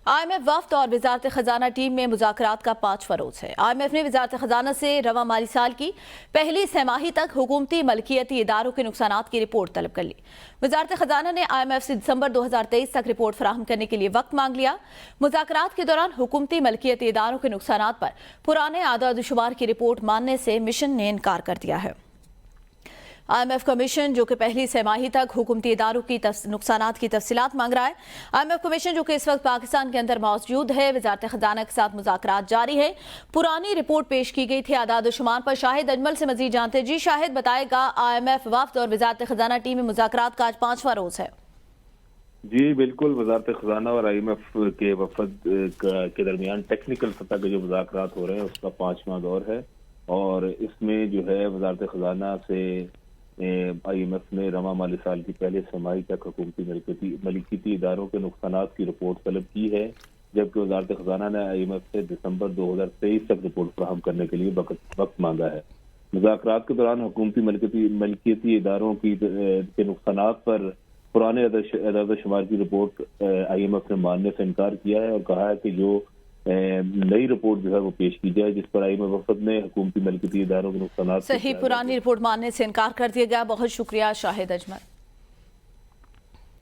IMF वफ्द और वजारत खजाना team में मुज़ाकरात का 5वां रोज है। IMF ने वजारत खजाना से रवा माली साल की पहली छमाही तक हुकूमती मलकियती इदारों के नुकसानात की रिपोर्ट तलब कर ली। वजारत खजाना ने IMF से दिसंबर 2023 तक रिपोर्ट फराहम करने के लिए वक्त मांग लिया। मुज़ाकरात के दौरान हुकूमती मलकियती इदारों के नुकसानात पर पुराने आदाद शुमार की रिपोर्ट मानने से मिशन ने इनकार कर दिया है। IMF कमीशन जो कि पहली छमाही तक हुकूमती इदारों की नुकसानात की तफसीलात मांग रहा है। IMF कमीशन जो कि इस वक्त पाकिस्तान के अंदर मौजूद है, वजारत खजाना के साथ मुज़ाकरात जारी है। पुरानी रिपोर्ट पेश की गई थी आदाद शुमार पर। शाहिद अजमल से मजीद जानते हैं। जी शाहिद, बताएगा IMF वफ्द और वजारत खजाना टीम में मुज़ाकरात का आज 5वां रोज है। जी बिल्कुल, वजारत खजाना और IMF के वफद के दरमियान टेक्निकल सतह के जो मुज़ाकरात हो रहे हैं उसका 5वां दौर है और इसमें जो है वजारत खजाना से IMF ने रवा माली साल की पहले छमाही तक हुकूमती मलिकियती इदारों के नुकसानात की रिपोर्ट तलब की है, जबकि वजारत खजाना ने IMF से दिसंबर 2023 तक रिपोर्ट फराहम करने के लिए वक्त मांगा है। मुज़ाकरात के दौरान हुकूमती मलिकियती इदारों के नुकसानात पर पुराने अदाद शुमार की रिपोर्ट IMF ने मानने से इनकार किया है और कहा है कि जो नई रिपोर्ट जो है वो पेश की जाए, जिस पर IMF वफद ने हुकूमती मलिकियती इदारों के नुकसानात सही पुरानी रिपोर्ट मानने से इनकार कर दिया गया। बहुत शुक्रिया शाहिद अजमल।